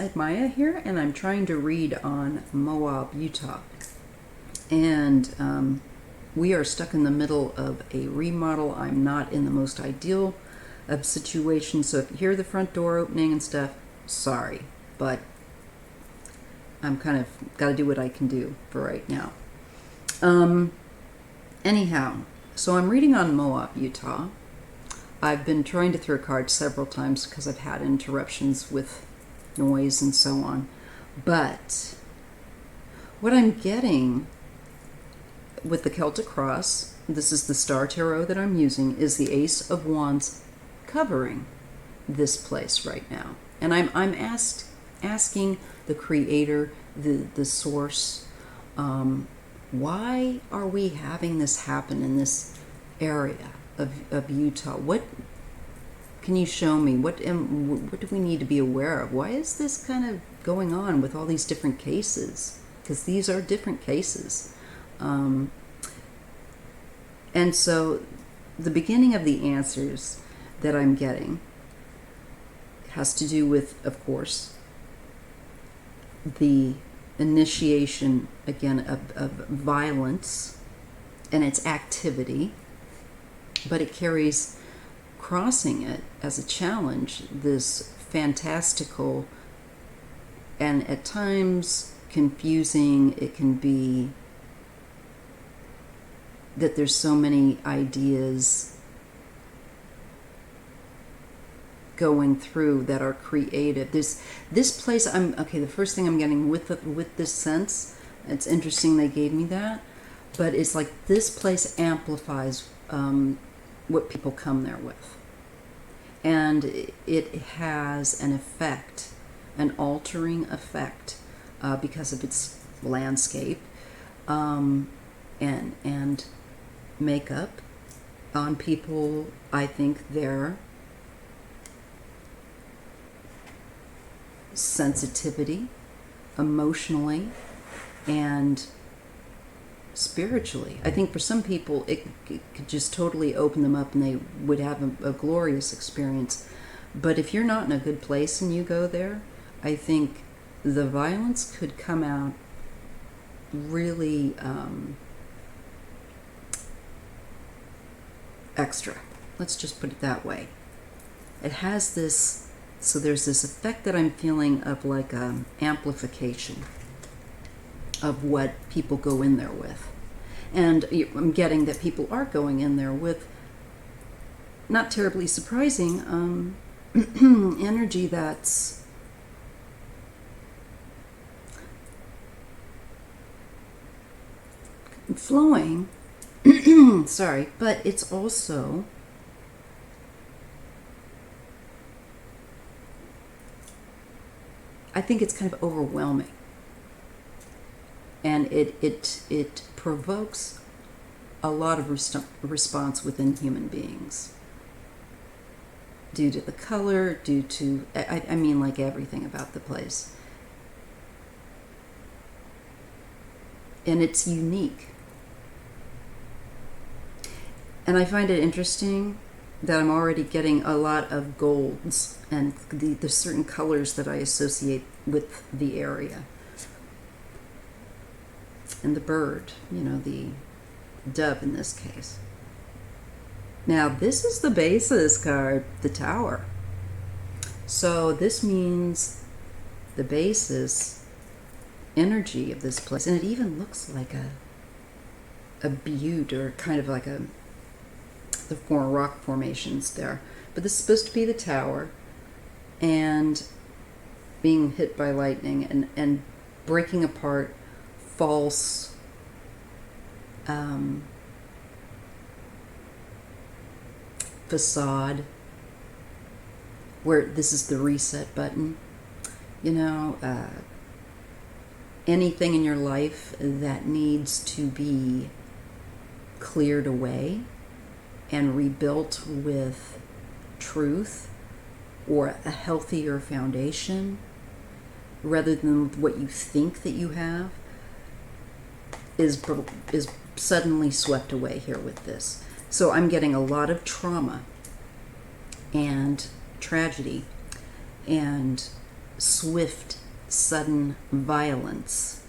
Inside Maya here, and I'm trying to read on Moab, Utah. And we are stuck in the middle of a remodel. I'm not in the most ideal of situations, so if you hear the front door opening and stuff, sorry, but I'm kind of got to do what I can do for right now. Anyhow, so I'm reading on Moab, Utah. I've been trying to throw cards several times because I've had interruptions with noise and so on. But what I'm getting with the Celtic Cross, this is the Star Tarot that I'm using, is the Ace of Wands covering this place right now. And I'm asking the Creator, the Source, why are we having this happen in this area of Utah? What can you show me? What do we need to be aware of? Why is this kind of going on with all these different cases? Because these are different cases. And so the beginning of the answers that I'm getting has to do with, of course, the initiation, again, of violence and its activity, but it carries, crossing it as a challenge, this fantastical and at times confusing. It can be that there's so many ideas going through that are creative. This place, the first thing I'm getting with this sense, it's interesting they gave me that, but it's like this place amplifies what people come there with. And it has an effect, an altering effect, because of its landscape and makeup on people. I think their sensitivity, emotionally and spiritually. I think for some people it could just totally open them up and they would have a glorious experience. But if you're not in a good place and you go there, I think the violence could come out really extra. Let's just put it that way. It has this, so there's this effect that I'm feeling of like amplification of what people go in there with. And I'm getting that people are going in there with, not terribly surprising, energy that's flowing, sorry, but it's also I think it's kind of overwhelming. And it provokes a lot of response within human beings. Due to the color, due to, I mean like everything about the place. And it's unique. And I find it interesting that I'm already getting a lot of golds and the certain colors that I associate with the area. And the bird, the dove in this case. Now, this is the basis card, the Tower. So this means the basis energy of this place. And it even looks like a butte, or kind of like the four rock formations there. But this is supposed to be the Tower, and being hit by lightning and breaking apart false facade, where this is the reset button. Anything in your life that needs to be cleared away and rebuilt with truth or a healthier foundation rather than what you think that you have, is suddenly swept away here with this. So I'm getting a lot of trauma and tragedy and swift, sudden violence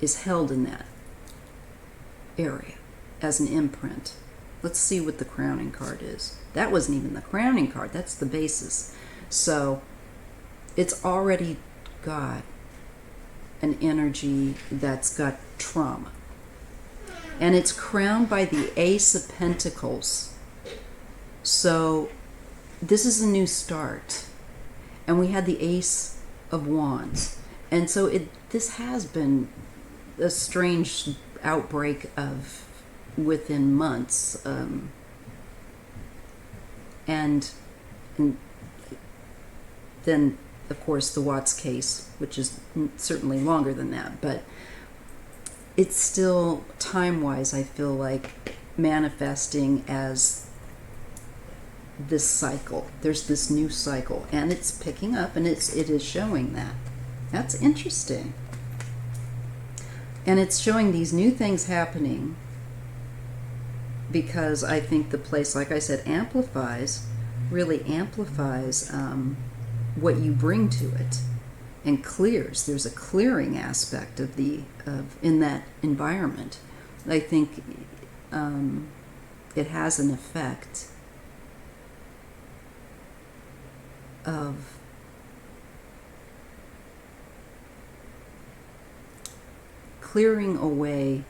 is held in that area as an imprint. Let's see what the crowning card is. That wasn't even the crowning card. That's the basis. So it's already got an energy that's got trauma. And it's crowned by the Ace of Pentacles. So this is a new start. And we had the Ace of Wands. And so this has been a strange outbreak of within months. And then, of course, the Watts case, which is certainly longer than that. But it's still, time-wise, I feel like manifesting as this cycle. There's this new cycle, and it's picking up, and it is showing that. That's interesting. And it's showing these new things happening because I think the place, like I said, really amplifies what you bring to it, and clears. There's a clearing aspect of in that environment. I think it has an effect of clearing away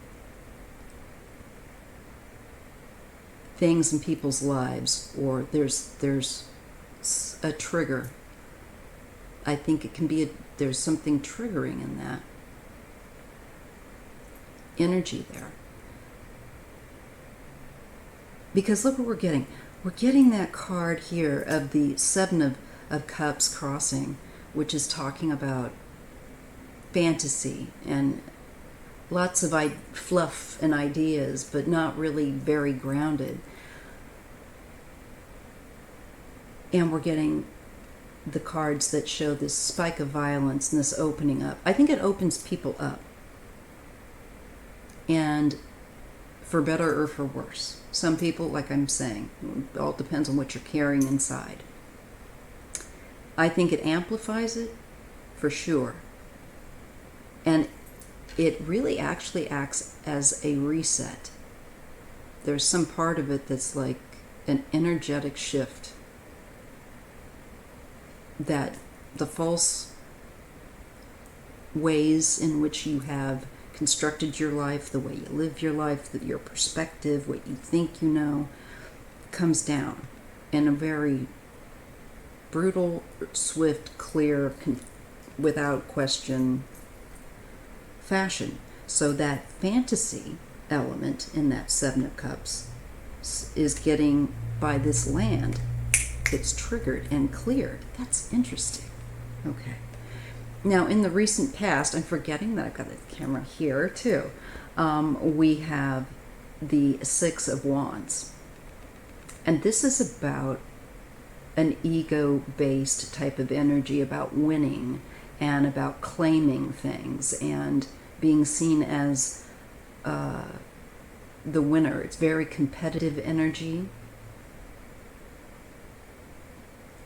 things in people's lives, or there's a trigger. I think it can be there's something triggering in that energy there. Because look what we're getting. We're getting that card here of the Seven of Cups crossing, which is talking about fantasy and lots of fluff and ideas, but not really very grounded. And we're getting the cards that show this spike of violence and this opening up. I think it opens people up. And for better or for worse. Some people, like I'm saying, it all depends on what you're carrying inside. I think it amplifies it, for sure. And it really actually acts as a reset. There's some part of it that's like an energetic shift, that the false ways in which you have constructed your life, the way you live your life, your perspective, what you think you know, comes down in a very brutal, swift, clear, without question fashion. So that fantasy element in that Seven of Cups is getting, by this land, it's triggered and cleared. That's interesting. Okay. Now, in the recent past, I'm forgetting that I've got the camera here too. We have the Six of Wands. And this is about an ego-based type of energy, about winning and about claiming things and being seen as the winner. It's very competitive energy.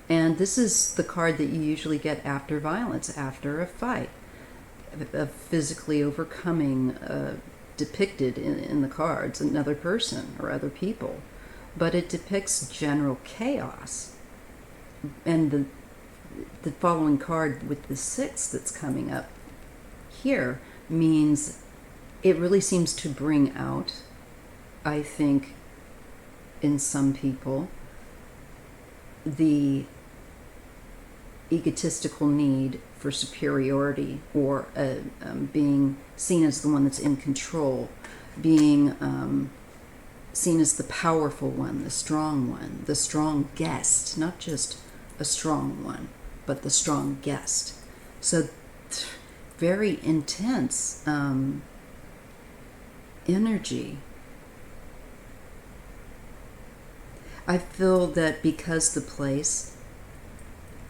And this is the card that you usually get after violence, after a fight, of physically overcoming, depicted in the cards, another person or other people. But it depicts general chaos. And the following card with the six that's coming up here means it really seems to bring out, I think, in some people, the egotistical need for superiority, or being seen as the one that's in control, being seen as the powerful one, the strong guest, not just a strong one, but the strong guest. So very intense energy. I feel that because the place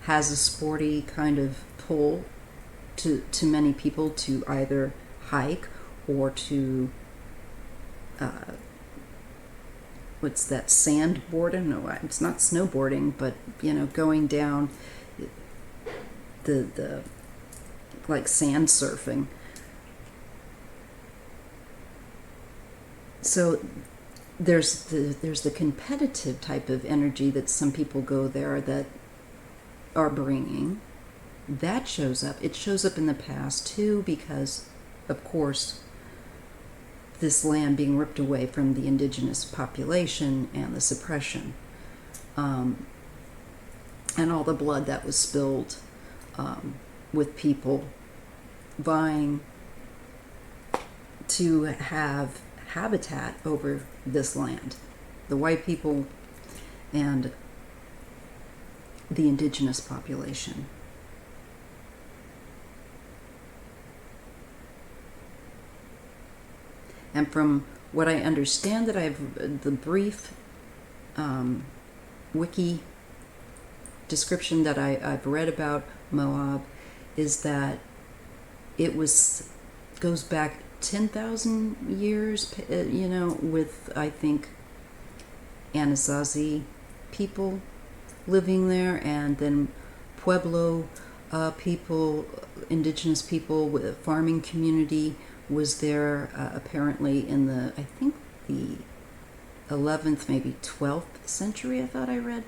has a sporty kind of pull to many people to either hike or to what's that, sandboarding? No, it's not snowboarding, but going down the like sand surfing. So there's the competitive type of energy that some people go there that are bringing. That shows up. It shows up in the past too, because of course this land being ripped away from the indigenous population and the suppression, and all the blood that was spilled, with people vying to have habitat over this land, the white people and the indigenous population. And from what I understand, that I've the brief wiki description that I've read about Moab, is that it goes back 10,000 years, with, I think, Anasazi people living there, and then Pueblo people, indigenous people with a farming community was there apparently in the, I think, the 11th, maybe 12th century, I thought I read.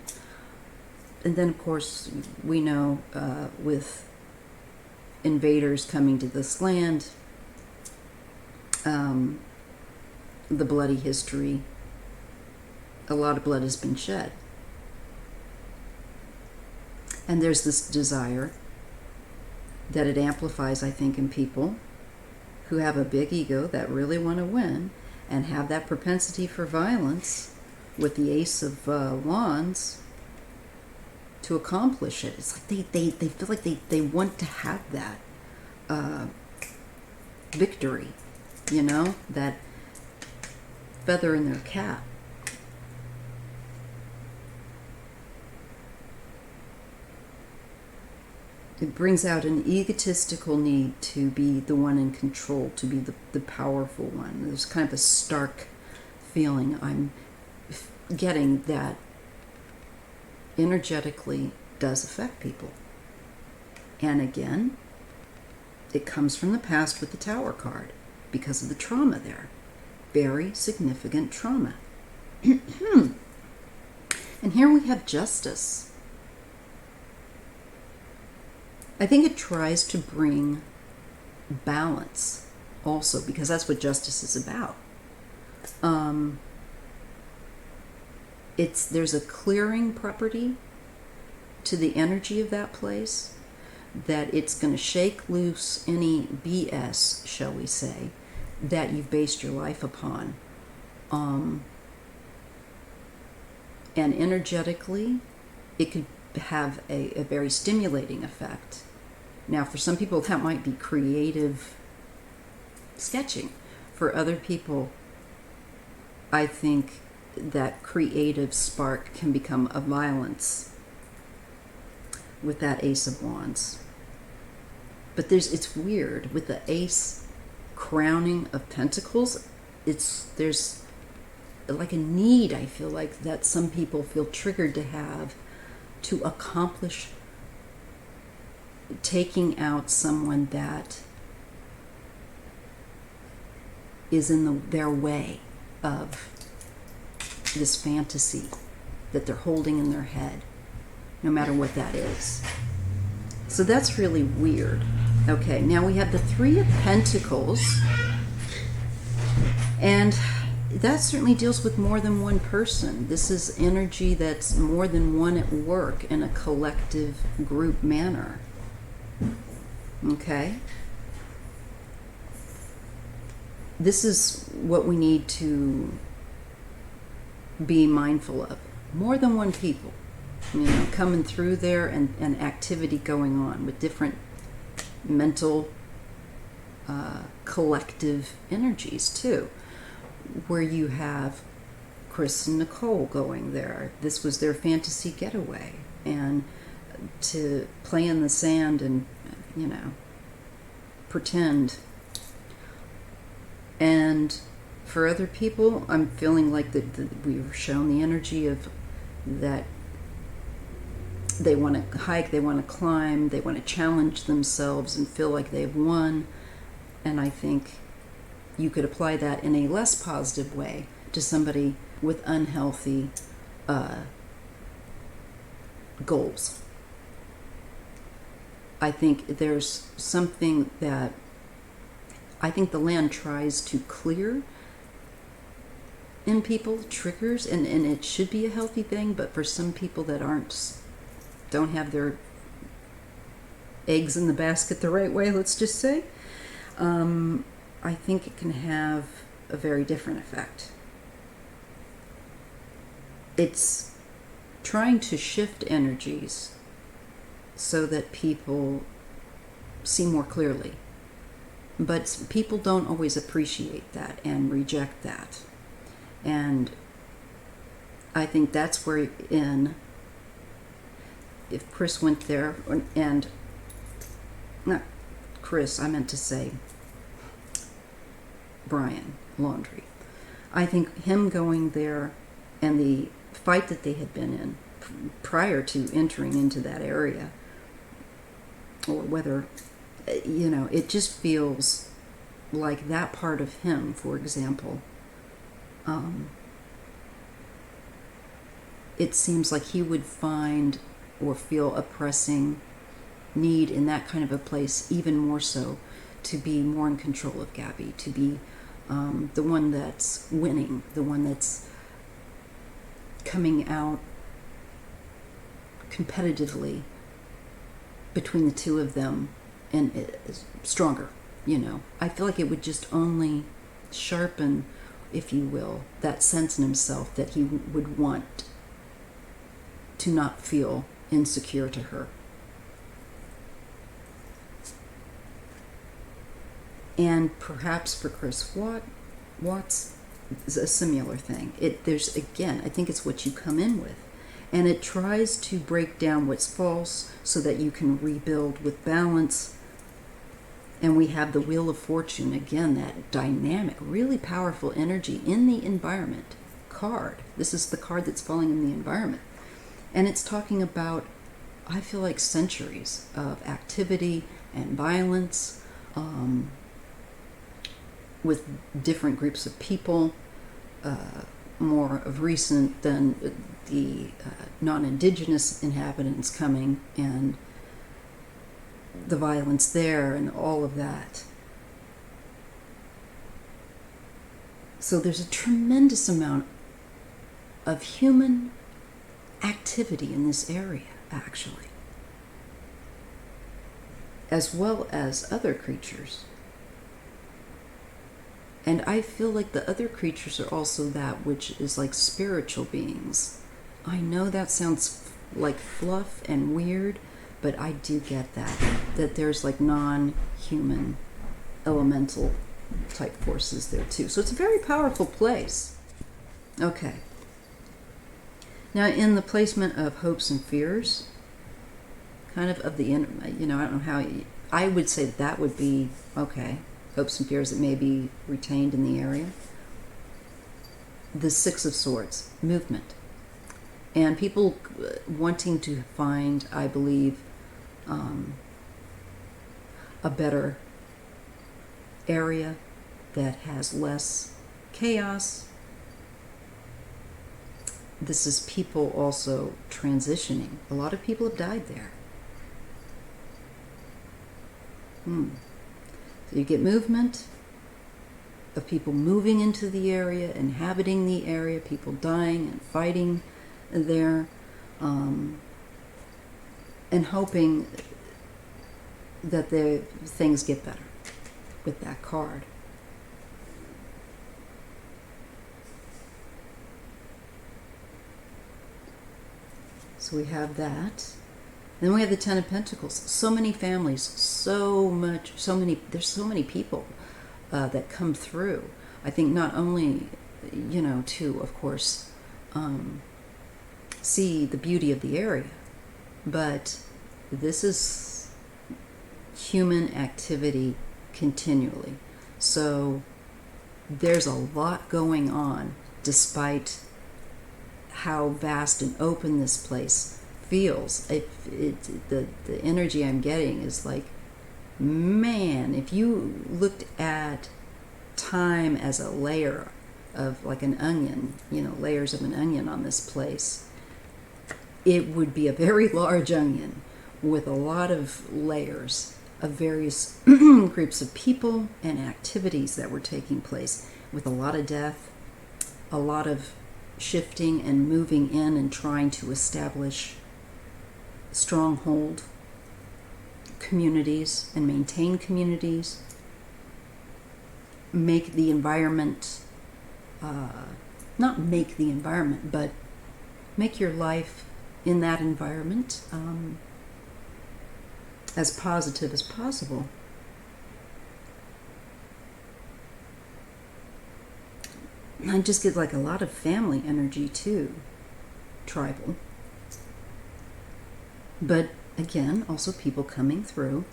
And then, of course, we know with invaders coming to this land, the bloody history, a lot of blood has been shed. And there's this desire that it amplifies, I think, in people who have a big ego that really want to win and have that propensity for violence with the Ace of Wands to accomplish it. It's like they feel like they want to have that victory, that feather in their cap. It brings out an egotistical need to be the one in control, to be the powerful one. There's kind of a stark feeling I'm getting that energetically does affect people. And again, it comes from the past with the Tower card because of the trauma there. Very significant trauma. And here we have Justice. I think it tries to bring balance also, because that's what justice is about. There's a clearing property to the energy of that place, that it's going to shake loose any BS, shall we say, that you've based your life upon. And energetically, it could have a very stimulating effect. Now, for some people, that might be creative sketching. For other people, I think that creative spark can become a violence with that Ace of Wands. But it's weird with the Ace crowning of Pentacles. There's like a need, I feel like, that some people feel triggered to have, to accomplish taking out someone that is in their way of this fantasy that they're holding in their head, no matter what that is. So that's really weird. Okay, now we have the Three of Pentacles, and that certainly deals with more than one person. This is energy that's more than one at work in a collective group manner. Okay? This is what we need to be mindful of. More than one people, coming through there, and activity going on with different mental, collective energies too, where you have Chris and Nicole going there. This was their fantasy getaway, and to play in the sand and, pretend. And for other people, I'm feeling like that we were shown the energy of that They want to hike, they want to climb, they want to challenge themselves and feel like they've won. And I think you could apply that in a less positive way to somebody with unhealthy goals. I think there's something that I think the land tries to clear in people, triggers, and it should be a healthy thing, but for some people that don't have their eggs in the basket the right way, let's just say, I think it can have a very different effect. It's trying to shift energies so that people see more clearly. But people don't always appreciate that and reject that. And I think that's where if Chris went there, and not Chris, I meant to say Brian Laundrie. I think him going there and the fight that they had been in prior to entering into that area, or whether, it just feels like that part of him, for example, it seems like he would find or feel a pressing need in that kind of a place, even more so, to be more in control of Gabby, to be the one that's winning, the one that's coming out competitively between the two of them and stronger. I feel like it would just only sharpen, if you will, that sense in himself that he would want to not feel insecure to her. And perhaps for Chris Watts is a similar thing. There's, again, I think it's what you come in with. And it tries to break down what's false so that you can rebuild with balance. And we have the Wheel of Fortune, again, that dynamic, really powerful energy in the environment card. This is the card that's falling in the environment. And it's talking about, I feel like, centuries of activity and violence with different groups of people, more of recent than the non-indigenous inhabitants coming, and the violence there and all of that. So there's a tremendous amount of human activity in this area, actually, as well as other creatures. And I feel like the other creatures are also that which is like spiritual beings. I know that sounds like fluff and weird, but I do get that there's like non-human elemental type forces there too. So it's a very powerful place. Okay. Now in the placement of hopes and fears, kind of the, I don't know how, I would say that would be, okay, hopes and fears that may be retained in the area. The Six of Swords, movement. And people wanting to find, I believe, a better area that has less chaos. This is people also transitioning. A lot of people have died there. So you get movement of people moving into the area, inhabiting the area, people dying and fighting there, and hoping that things get better with that card. So we have that. Then we have the Ten of Pentacles. So many families, there's so many people that come through. I think not only, to, of course, see the beauty of the area, but this is human activity continually. So there's a lot going on despite how vast and open this place feels. The energy I'm getting is like, man, if you looked at time as a layer of like an onion, layers of an onion on this place, it would be a very large onion with a lot of layers of various groups of people and activities that were taking place, with a lot of death, a lot of shifting and moving in and trying to establish stronghold communities and maintain communities, make the environment, not make the environment, but make your life in that environment as positive as possible. I just get like a lot of family energy too, tribal. But again, also people coming through.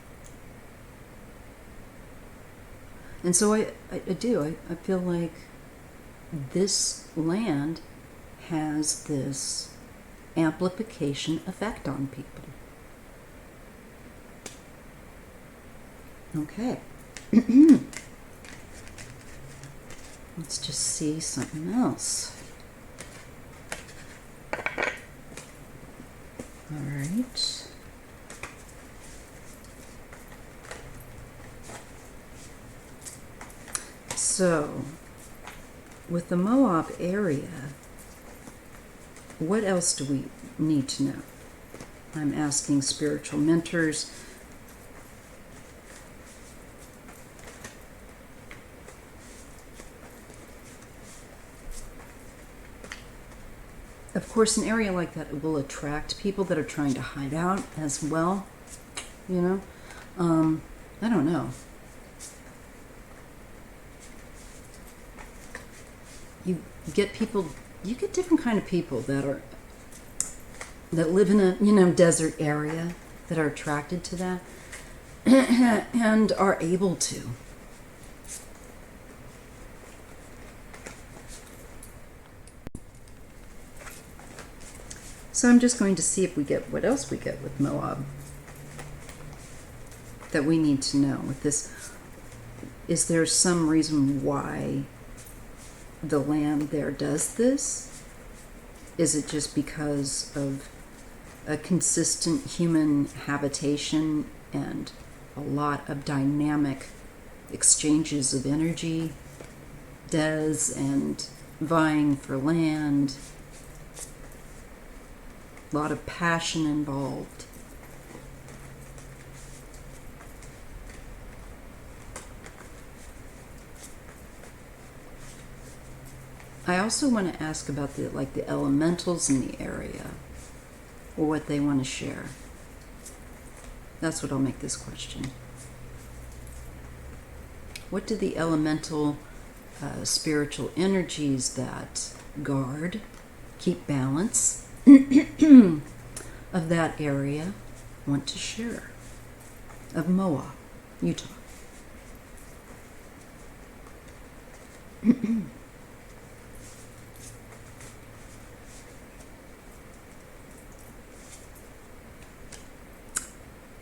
And so I feel like this land has this amplification effect on people. Okay. Let's just see something else. All right. So, with the Moab area, what else do we need to know? I'm asking spiritual mentors. Of course, an area like that will attract people that are trying to hide out as well. I don't know. You get different kind of people that live in a desert area that are attracted to that and are able to. So I'm just going to see if we get what else we get with Moab that we need to know with this. Is there some reason why the land there does this? Is it just because of a consistent human habitation and a lot of dynamic exchanges of energy, des and vying for land, a lot of passion involved? I also want to ask about the elementals in the area, or what they want to share. That's what I'll make this question. What do the elemental spiritual energies that guard, keep balance of that area want to share? Of Moab, Utah.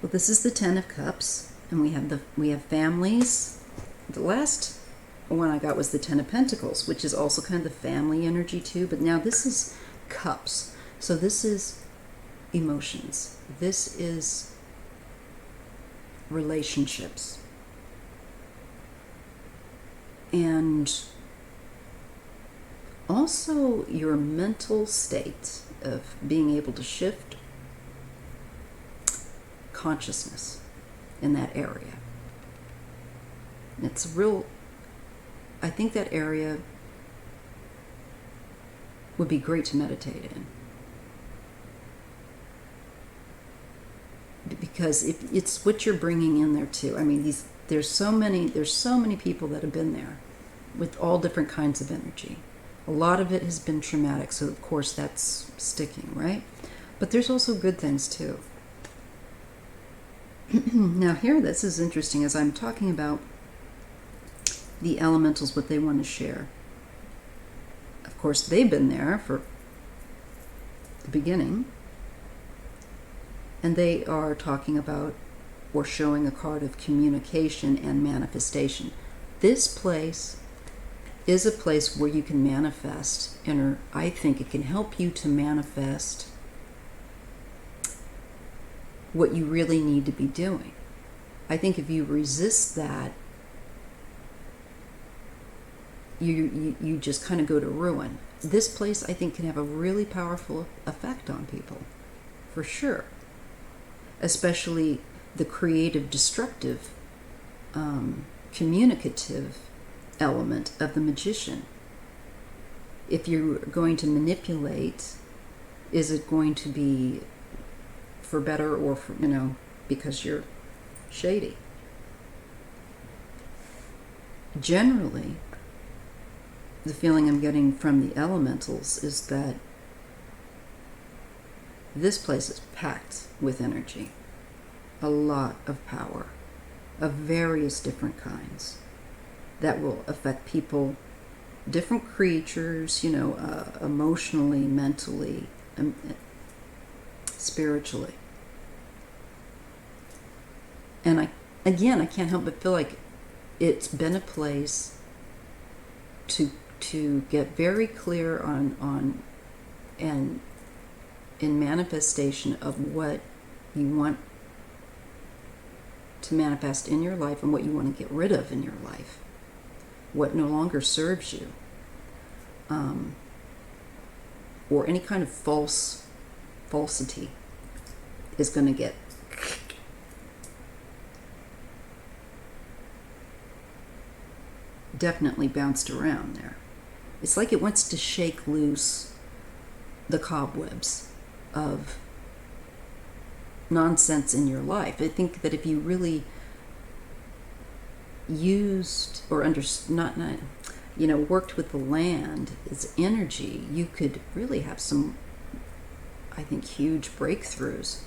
Well, this is the Ten of Cups, and we have families. The last one I got was the Ten of Pentacles, which is also kind of the family energy too, but now this is cups. So this is emotions. This is relationships. And also your mental state of being able to shift consciousness in that area. It's real. I think that area would be great to meditate in, because it's what you're bringing in there too. I mean, there's so many people that have been there with all different kinds of energy. A lot of it has been traumatic, so of course that's sticking, right? But there's also good things too. Now here, this is interesting as I'm talking about the elementals, what they want to share. Of course, they've been there for the beginning. And they are talking about or showing a card of communication and manifestation. This place is a place where you can manifest inner. I think it can help you to manifest what you really need to be doing. I think if you resist that, you just kind of go to ruin. This place, I think, can have a really powerful effect on people, for sure. Especially the creative, destructive, communicative element of the magician. If you're going to manipulate, is it going to be for better or for, because you're shady? Generally, the feeling I'm getting from the elementals is that this place is packed with energy, a lot of power of various different kinds that will affect people, different creatures, emotionally, mentally, spiritually. And I can't help but feel like it's been a place to get very clear on and in manifestation of what you want to manifest in your life and what you want to get rid of in your life, what no longer serves you, or any kind of falsity is going to get definitely bounced around there. It's like it wants to shake loose the cobwebs of nonsense in your life. I think that if you really used or worked with the land, its energy, you could really have some, I think, huge breakthroughs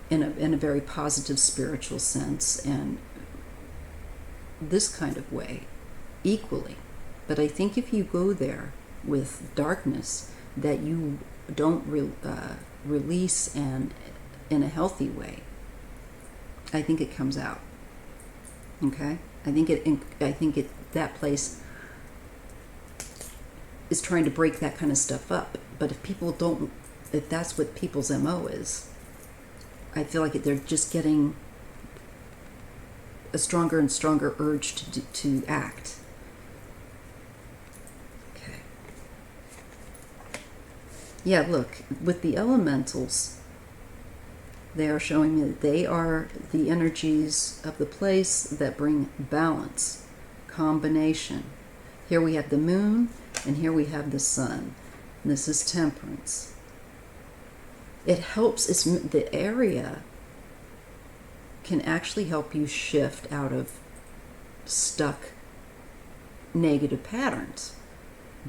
in a very positive spiritual sense, and this kind of way equally. But I think if you go there with darkness that you don't release and in a healthy way, I think it comes out. Okay? I think that place is trying to break that kind of stuff up. But if that's what people's MO is, I feel like they're just getting a stronger and stronger urge to act. Okay. Yeah, look, with the elementals, they are showing me that they are the energies of the place that bring balance, combination. Here we have the moon, and here we have the sun. This is temperance. It helps, the area can actually help you shift out of stuck negative patterns.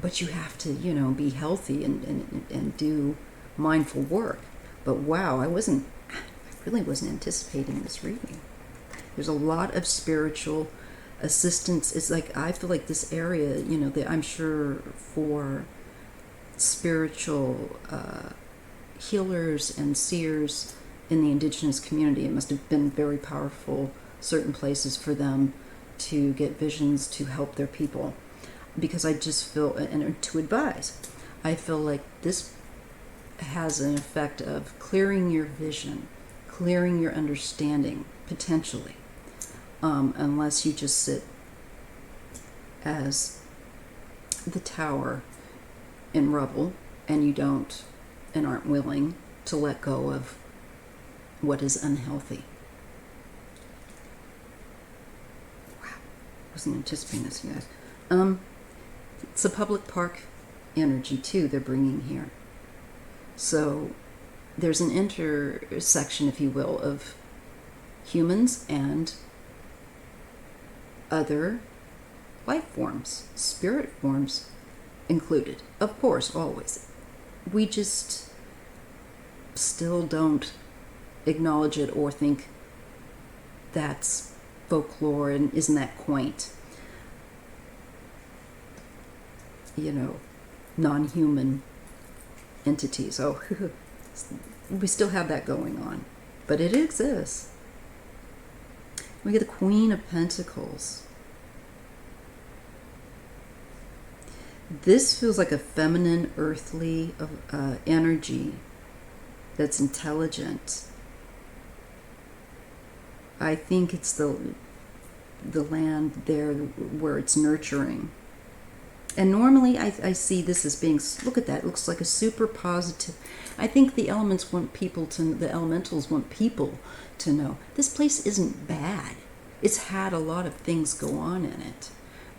But you have to, be healthy and do mindful work. But wow, I really wasn't anticipating this reading. There's a lot of spiritual assistance. It's like, I feel like this area, I'm sure for spiritual healers and seers in the indigenous community, it must have been very powerful, certain places for them to get visions to help their people. Because I just feel, and to advise, I feel like this has an effect of clearing your vision, clearing your understanding, potentially, unless you just sit as the tower in rubble and you don't and aren't willing to let go of what is unhealthy. Wow, wasn't anticipating this, you guys. It's a public park energy too they're bringing here. So there's an intersection, if you will, of humans and other life forms, spirit forms included, of course, always. We just still don't acknowledge it or think that's folklore and isn't that quaint. Non-human entities. Oh, we still have that going on, but it exists. We get the Queen of Pentacles. This feels like a feminine, earthly energy that's intelligent. I think it's the land there where it's nurturing. And normally I see this as being, look at that, it looks like a super positive. I think the elementals want people to know this place isn't bad. It's had a lot of things go on in it.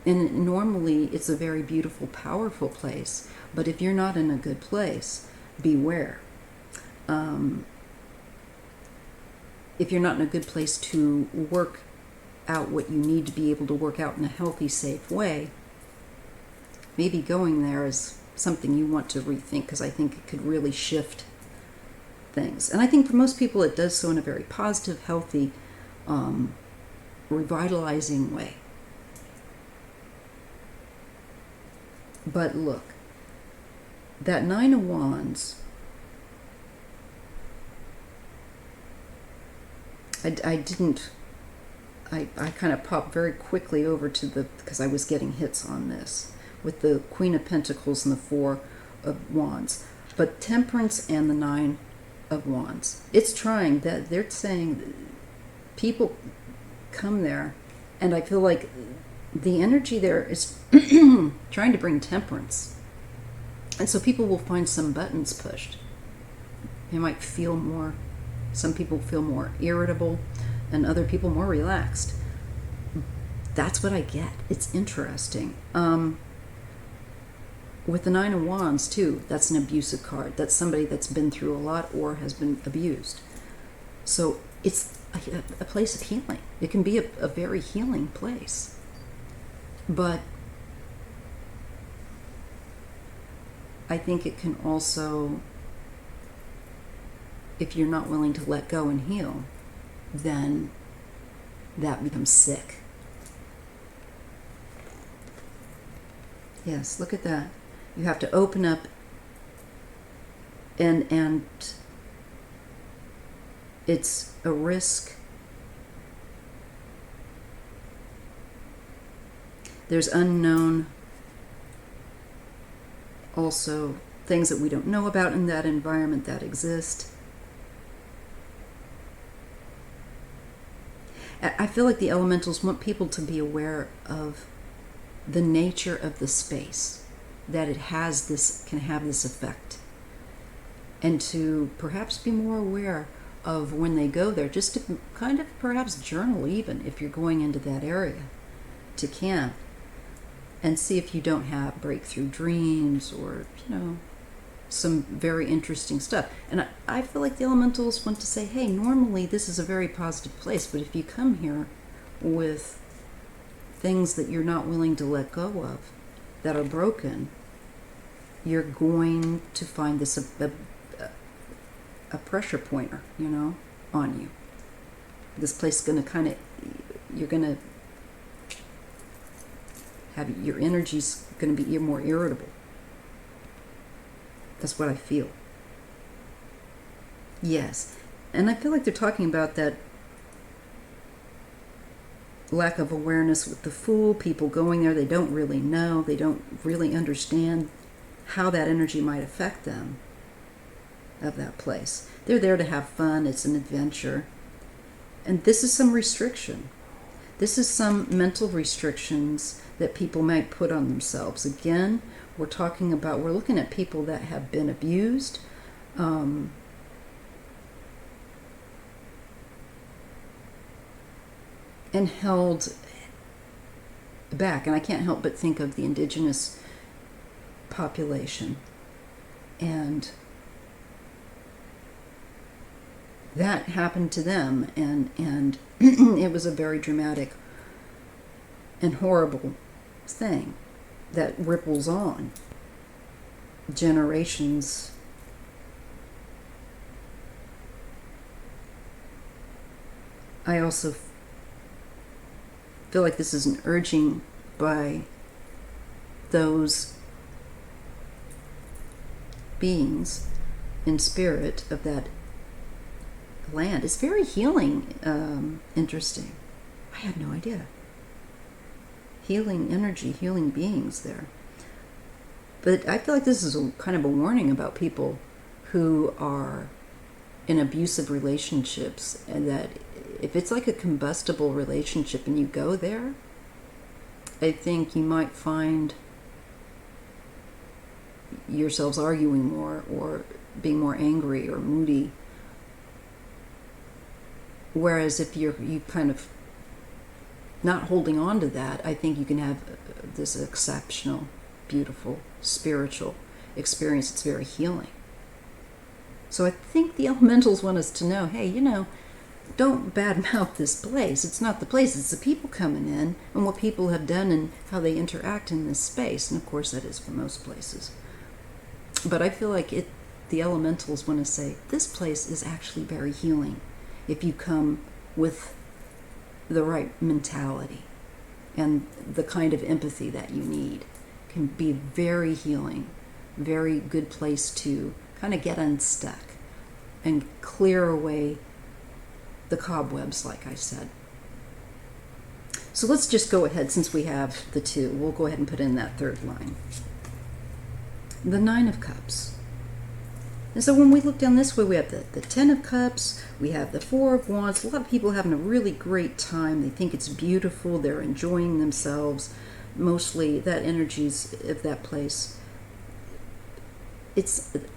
And normally it's a very beautiful, powerful place. But if you're not in a good place, beware. If you're not in a good place to work out what you need to be able to work out in a healthy, safe way, maybe going there is something you want to rethink, because I think it could really shift things. And I think for most people it does so in a very positive, healthy, revitalizing way. But look, that Nine of Wands, I kind of popped very quickly over to because I was getting hits on this with the Queen of Pentacles and the Four of Wands. But Temperance and the Nine of Wands, it's trying that. They're saying people come there, and I feel like the energy there is trying to bring temperance. And so people will find some buttons pushed. They might feel more, some people feel more irritable, and other people more relaxed. That's what I get. It's interesting. With the Nine of Wands, too, that's an abusive card. That's somebody that's been through a lot or has been abused. So it's a place of healing. It can be a very healing place. But I think it can also, if you're not willing to let go and heal, then that becomes sick. Yes, look at that. You have to open up and it's a risk. There's unknown, also things that we don't know about in that environment that exist. I feel like the elementals want people to be aware of the nature of the space, that it has this, can have this effect, and to perhaps be more aware of when they go there, just to kind of perhaps journal, even if you're going into that area to camp, and see if you don't have breakthrough dreams or, some very interesting stuff. And I feel like the elementals want to say, hey, normally this is a very positive place, but if you come here with things that you're not willing to let go of, that are broken, you're going to find this a pressure pointer, on you. This place is going to you're going to have, your energy's going to be more irritable. That's what I feel. Yes. And I feel like they're talking about that lack of awareness with the Fool, people going there, they don't really know, they don't really understand how that energy might affect them of that place. They're there to have fun, it's an adventure. And this is some restriction. This is some mental restrictions that people might put on themselves. Again, we're looking at people that have been abused, and held back. And I can't help but think of the indigenous population. And that happened to them, and it was a very dramatic and horrible thing that ripples on generations. I also feel like this is an urging by those beings in spirit of that land. It's very healing, interesting. I had no idea. Healing energy, healing beings there. But I feel like this is kind of a warning about people who are in abusive relationships, and that if it's like a combustible relationship and you go there, I think you might find yourselves arguing more or being more angry or moody. Whereas if you kind of not holding on to that, I think you can have this exceptional, beautiful, spiritual experience. It's very healing. So I think the elementals want us to know, hey, don't badmouth this place. It's not the place, it's the people coming in and what people have done and how they interact in this space. And of course that is for most places. But I feel like the elementals want to say, this place is actually very healing if you come with the right mentality and the kind of empathy that you need. It can be very healing, very good place to kind of get unstuck and clear away the cobwebs, like I said. So let's just go ahead, since we have the two, we'll go ahead and put in that third line. The Nine of Cups. And so when we look down this way, we have the Ten of Cups, we have the Four of Wands. A lot of people having a really great time. They think it's beautiful, they're enjoying themselves. Mostly that energy's of that place.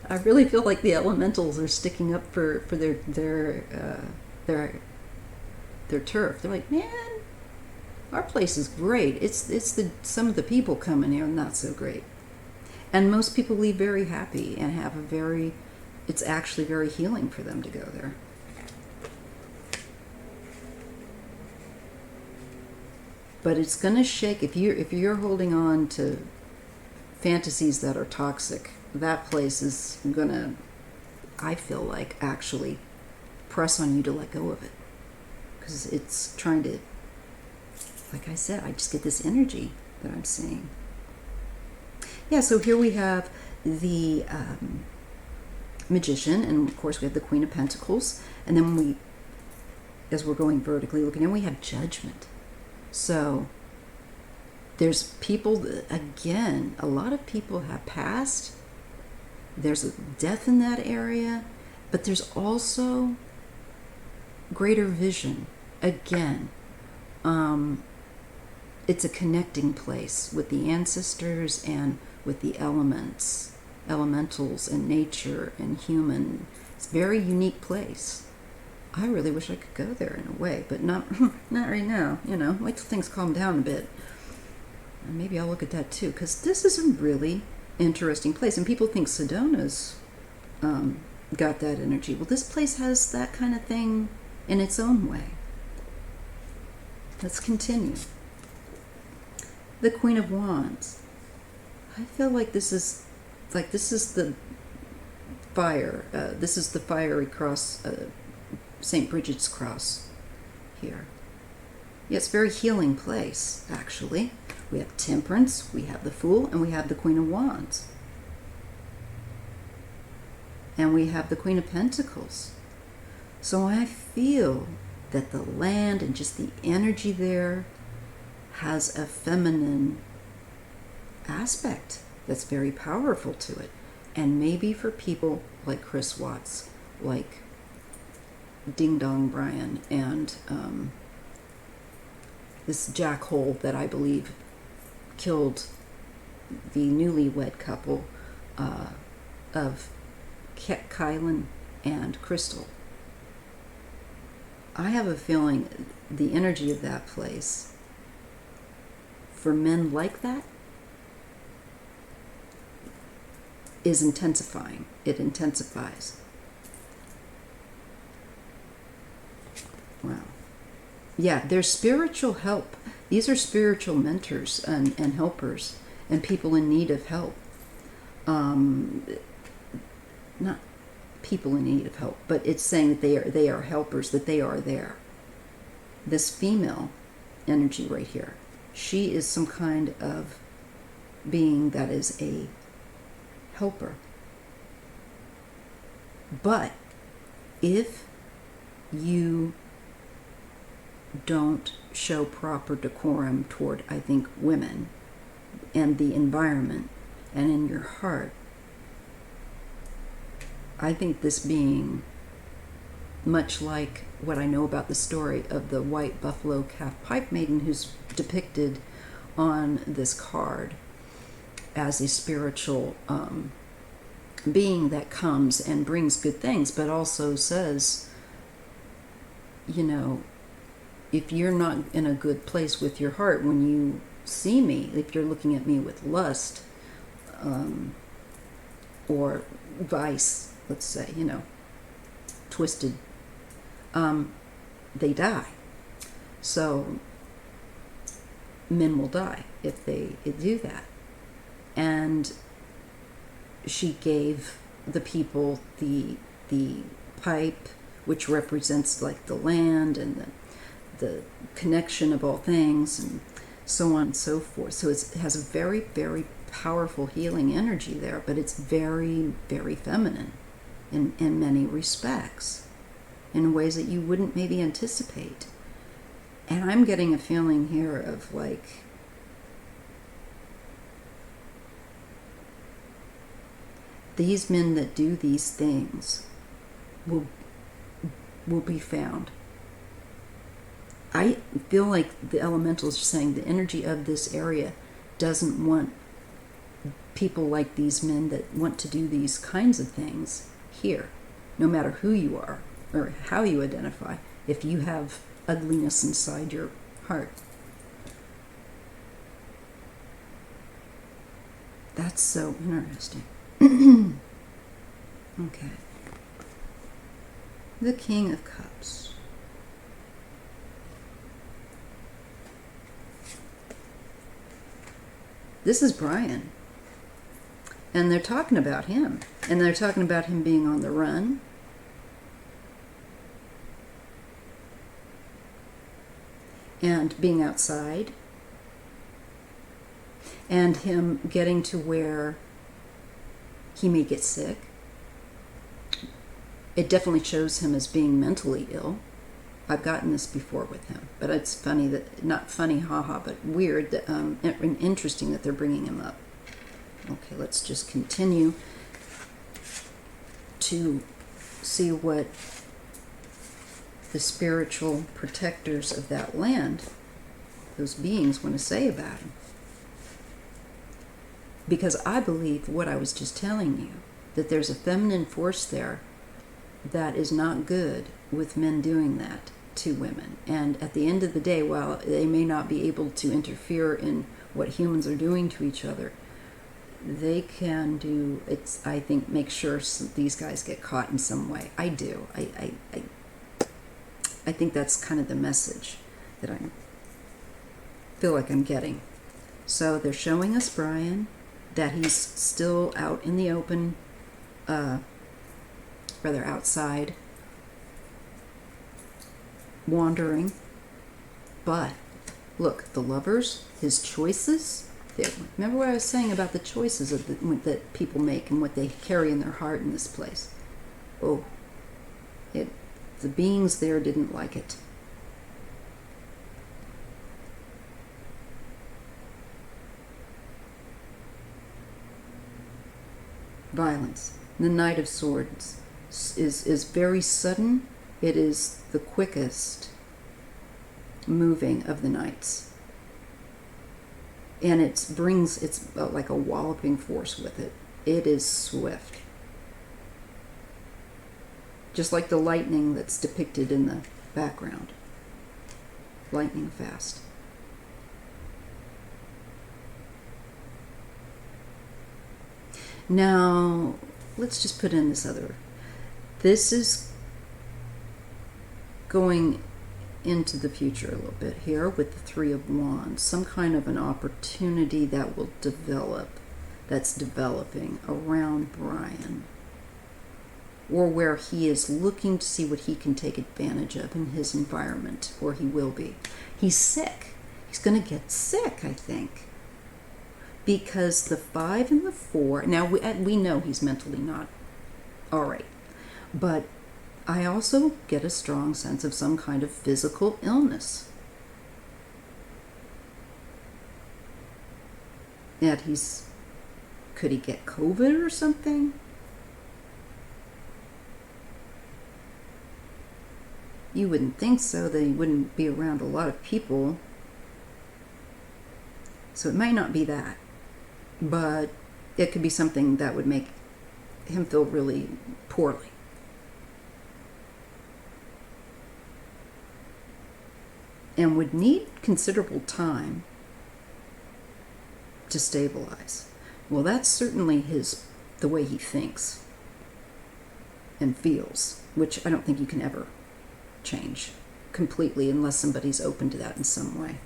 I really feel like the elementals are sticking up for their turf. They're like, man, our place is great. It's some of the people coming here not so great. And most people leave very happy and have it's actually very healing for them to go there. But it's going to shake if you're holding on to fantasies that are toxic. That place is going to, I feel like, actually press on you to let go of it. Because it's trying to, like I said, I just get this energy that I'm seeing. Yeah, so here we have the Magician, and of course we have the Queen of Pentacles. And then as we're going vertically looking, and we have Judgment. So there's people, again, a lot of people have passed. There's a death in that area, but there's also greater vision. Again, it's a connecting place with the ancestors and with the elementals and nature and human. It's a very unique place. I really wish I could go there in a way, but not right now. Wait till things calm down a bit. And maybe I'll look at that too, because this is a really interesting place. And people think Sedona's got that energy. Well, this place has that kind of thing in its own way. Let's continue. The Queen of Wands. I feel like this is the fire. This is the fiery cross, St. Bridget's cross here. Yeah, it's a very healing place, actually. We have Temperance, we have the Fool, and we have the Queen of Wands. And we have the Queen of Pentacles. So I feel that the land and just the energy there has a feminine aspect that's very powerful to it. And maybe for people like Chris Watts, like Ding Dong Brian, and this Jack Hole that I believe killed the newlywed couple of Kylan and Crystal. I have a feeling the energy of that place, for men like that, is intensifying. It intensifies. Wow. Yeah, there's spiritual help. These are spiritual mentors and helpers and people in need of help. Not people in need of help, but it's saying that they are helpers, that they are there. This female energy right here, she is some kind of being that is a helper. But if you don't show proper decorum toward, I think, women and the environment, and in your heart, I think this being, much like what I know about the story of the white buffalo calf pipe maiden who's depicted on this card as a spiritual being that comes and brings good things, but also says, you know, if you're not in a good place with your heart when you see me, if you're looking at me with lust or vice, let's say, you know, twisted, they die. So men will die if they do that. And she gave the people the pipe, which represents like the land and the connection of all things and so on and so forth. So it has a very, very powerful healing energy there, but it's very, very feminine in many respects, in ways that you wouldn't maybe anticipate. And I'm getting a feeling here of like, these men that do these things will be found. I feel like the elementals are saying the energy of this area doesn't want people like these men that want to do these kinds of things here, no matter who you are or how you identify, if you have ugliness inside your heart. That's so interesting. Okay. The King of Cups. This is Brian. And they're talking about him. And they're talking about him being on the run. And being outside. And him getting to where he may get sick. It definitely shows him as being mentally ill. I've gotten this before with him, but it's funny that, not funny, haha, but weird that, and interesting that they're bringing him up. Okay, let's just continue to see what the spiritual protectors of that land, those beings, want to say about him. Because I believe what I was just telling you, that there's a feminine force there that is not good with men doing that to women. And at the end of the day, while they may not be able to interfere in what humans are doing to each other, they can do, it's, I think, make sure these guys get caught in some way. I do. I think that's kind of the message that I feel like I'm getting. So they're showing us Brian, that he's still out in the open, rather outside, wandering. But look, the lovers, his choices. Remember what I was saying about the choices of that people make and what they carry in their heart in this place. Oh, the beings there didn't like it. Violence. The Knight of Swords is very sudden. It is the quickest moving of the knights. And it's like a walloping force with it. It is swift. Just like the lightning that's depicted in the background. Lightning fast. Now, let's just put in this other. This is going into the future a little bit here with the Three of Wands. Some kind of an opportunity that will develop, that's developing around Brian. Or where he is looking to see what he can take advantage of in his environment, or he will be. He's sick. He's going to get sick, I think. Because the 5 and the 4, now we know he's mentally not all right, but I also get a strong sense of some kind of physical illness. That could he get COVID or something? You wouldn't think so, that he wouldn't be around a lot of people. So it might not be that, but it could be something that would make him feel really poorly. And would need considerable time to stabilize. Well, that's certainly the way he thinks and feels, which I don't think you can ever change completely unless somebody's open to that in some way.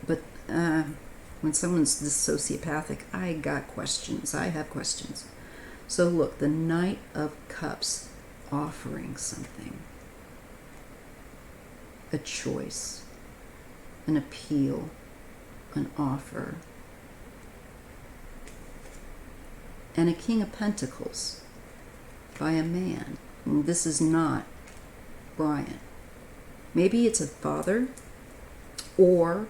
But when someone's this sociopathic, I got questions. I have questions. So look, the Knight of Cups offering something. A choice, an appeal, an offer. And a King of Pentacles by a man. And this is not Brian. Maybe it's a father, or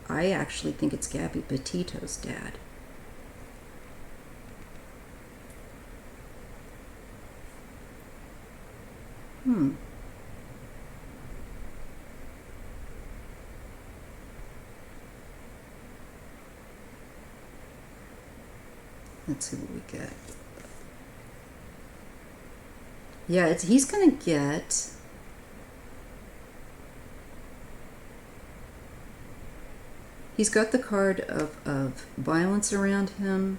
I actually think it's Gabby Petito's dad. Let's see what we get. Yeah, he's going to get... He's got the card of violence around him,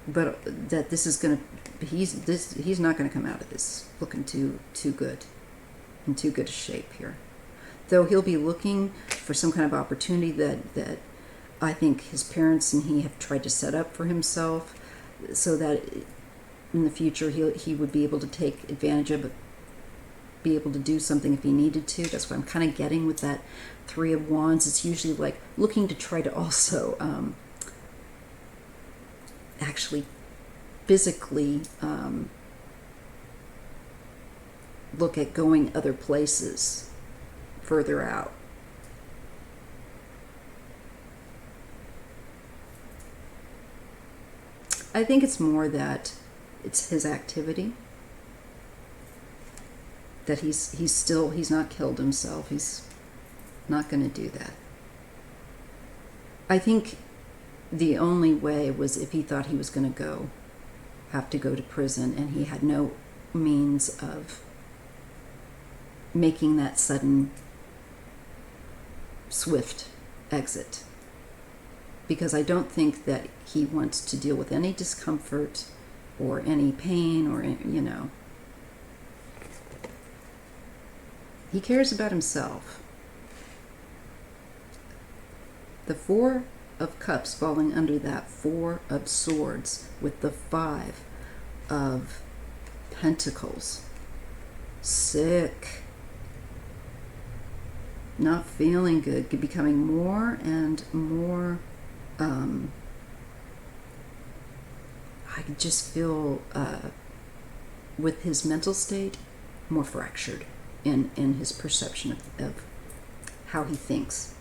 but that this is going to... He's not going to come out of this looking too good, in too good a shape here. Though he'll be looking for some kind of opportunity that I think his parents and he have tried to set up for himself, so that in the future he would be able to take advantage of it, be able to do something if he needed to. That's what I'm kind of getting with that Three of Wands. It's usually like looking to try to also actually physically look at going other places further out. I think it's more that it's his activity, that he's not killed himself. He's not going to do that. I think the only way was if he thought he was going to have to go to prison, and he had no means of making that sudden, swift exit. Because I don't think that he wants to deal with any discomfort or any pain or, He cares about himself. The Four of Cups falling under that Four of Swords with the Five of Pentacles. Sick. Not feeling good. Becoming more and more... I just feel with his mental state more fractured in his perception of how he thinks.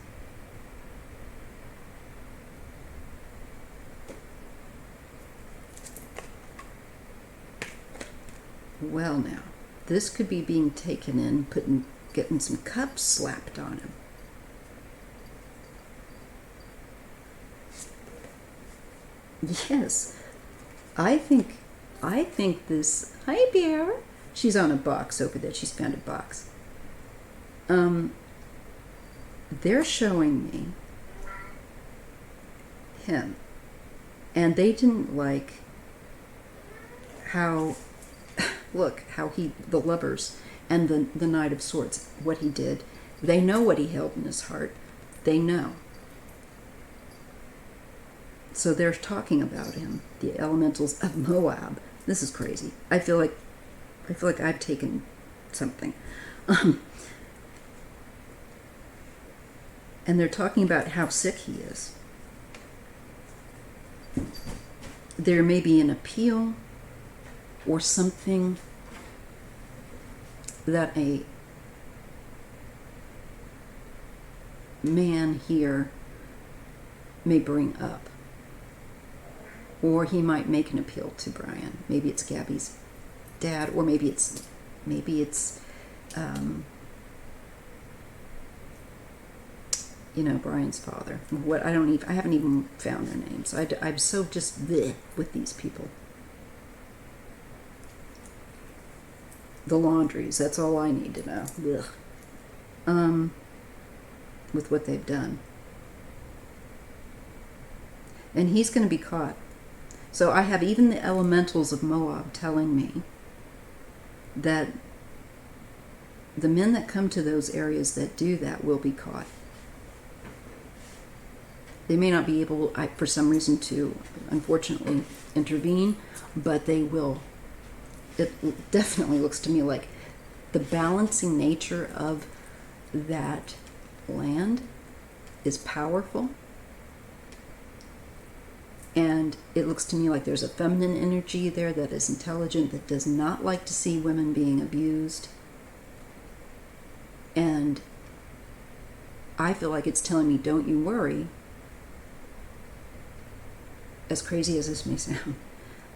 Well, now this could be being taken in, getting some cups slapped on him. Yes, I think this... Hi, Bear. She's on a box over there. She's found a box. They're showing me him, and they didn't like how... Look, how the Lovers and the Knight of Swords, what he did. They know what he held in his heart. They know. So they're talking about him, the elementals of Moab. This is crazy. I feel like I've taken something. And they're talking about how sick he is. There may be an appeal or something that a man here may bring up. Or he might make an appeal to Brian. Maybe it's Gabby's dad, or maybe it's Brian's father. I haven't even found their names. I'm so just bleh with these people. The Laundries, that's all I need to know. Blech. With what they've done. And he's going to be caught. So I have even the elementals of Moab telling me that the men that come to those areas that do that will be caught. They may not be able, for some reason, to, unfortunately, intervene, but they will. It definitely looks to me like the balancing nature of that land is powerful. And it looks to me like there's a feminine energy there that is intelligent, that does not like to see women being abused. And I feel like it's telling me, don't you worry, as crazy as this may sound,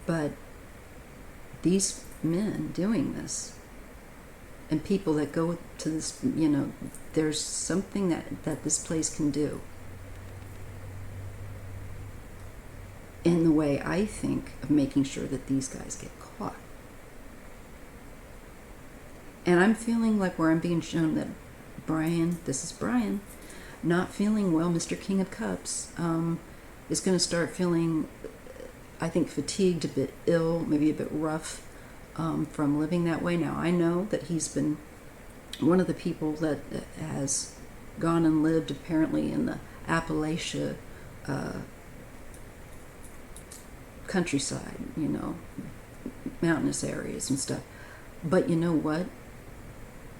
but these men doing this, and people that go to this, there's something that this place can do. In the way I think of making sure that these guys get caught. And I'm feeling like where I'm being shown that Brian, this is Brian, not feeling well, Mr. King of Cups, is going to start feeling, I think, fatigued, a bit ill, maybe a bit rough from living that way. Now, I know that he's been one of the people that has gone and lived apparently in the Appalachia countryside, mountainous areas and stuff. But you know what?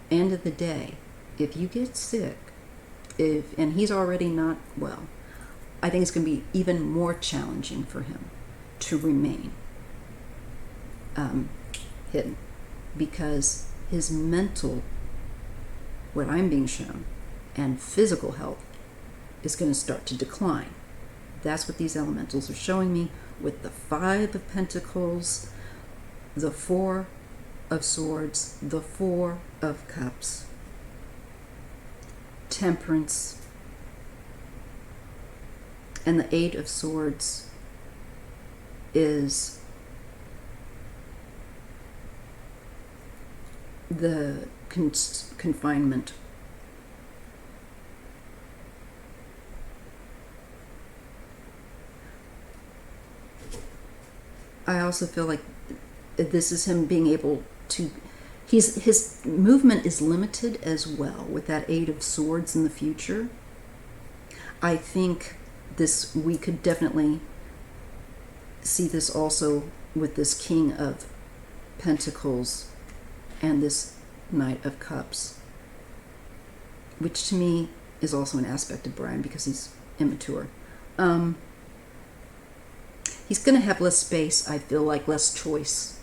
End of the day, if you get sick, and he's already not well, I think it's going to be even more challenging for him to remain hidden, because his mental, what I'm being shown, and physical health is going to start to decline. That's what these elementals are showing me with the 5 of Pentacles, the 4 of Swords, the 4 of Cups, Temperance, and the 8 of Swords is the confinement. I also feel like this is him being able to, his movement is limited as well with that 8 of Swords in the future. I think we could definitely see this also with this King of Pentacles and this Knight of Cups, which to me is also an aspect of Brian because he's immature. He's going to have less space, I feel like, less choice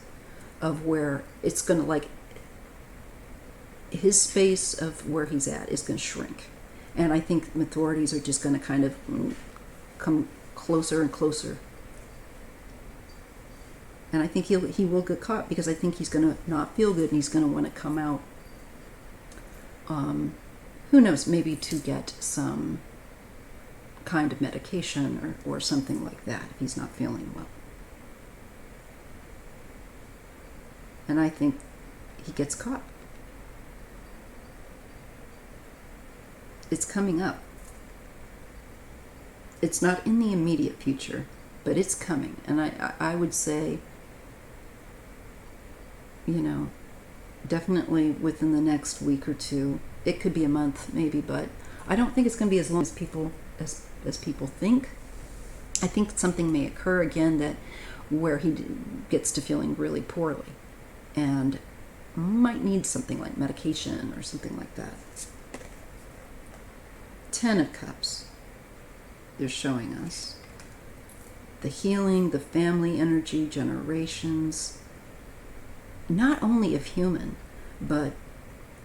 of where it's going to, his space of where he's at is going to shrink. And I think authorities are just going to kind of come closer and closer. And I think he will get caught because I think he's going to not feel good and he's going to want to come out. Who knows, maybe to get some kind of medication or something like that if he's not feeling well. And I think he gets caught. It's coming up. It's not in the immediate future, but it's coming. And I would say, definitely within the next week or two. It could be a month maybe, but I don't think it's going to be as long as people think. I think something may occur again where he gets to feeling really poorly and might need something like medication or something like that. 10 of Cups. They're showing us the healing, the family energy, generations, not only of human, but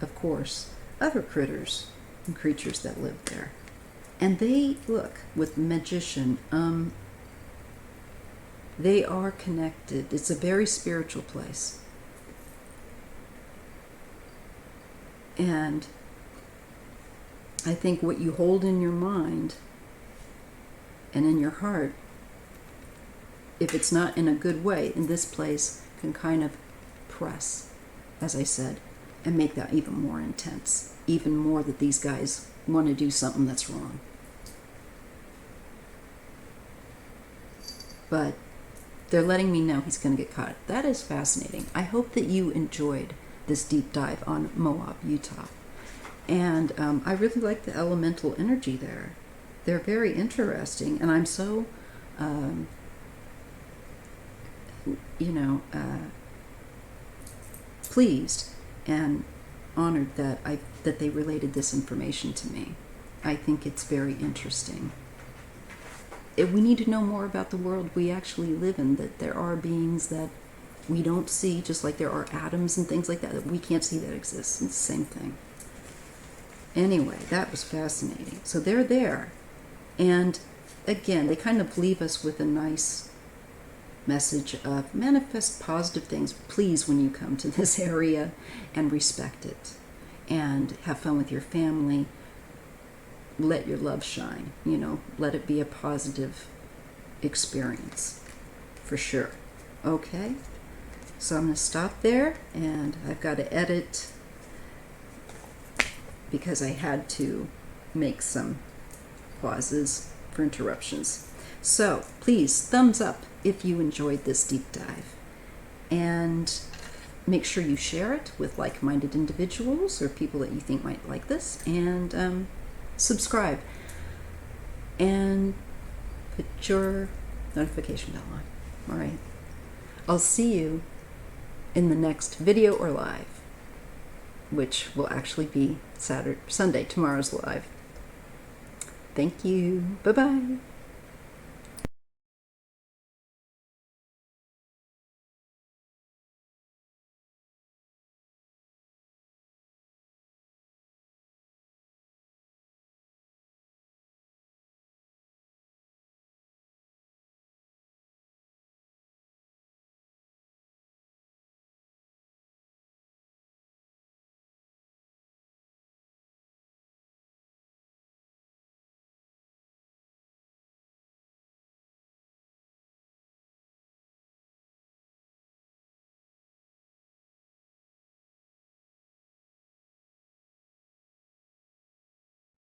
of course, other critters and creatures that live there. And they, look, with magician, they are connected. It's a very spiritual place. And I think what you hold in your mind and in your heart, if it's not in a good way, in this place can kind of press, as I said, and make that even more intense, even more that these guys want to do something that's wrong. But they're letting me know he's going to get caught. That is fascinating. I hope that you enjoyed this deep dive on Moab, Utah. And I really like the elemental energy there. They're very interesting, and I'm so, pleased and honored that they related this information to me. I think it's very interesting. We need to know more about the world we actually live in, that there are beings that we don't see, just like there are atoms and things like that that we can't see that exist. It's the same thing. Anyway, that was fascinating. So they're there. And again, they kind of leave us with a nice message of manifest positive things, please, when you come to this area, and respect it. And have fun with your family. Let your love shine, let it be a positive experience, for sure. Okay, so I'm going to stop there, and I've got to edit because I had to make some pauses for interruptions. So please, thumbs up if you enjoyed this deep dive, and make sure you share it with like-minded individuals or people that you think might like this, and subscribe and put your notification bell on. All right, I'll see you in the next video or live, which will actually be Sunday. Tomorrow's live. Thank you. Bye-bye.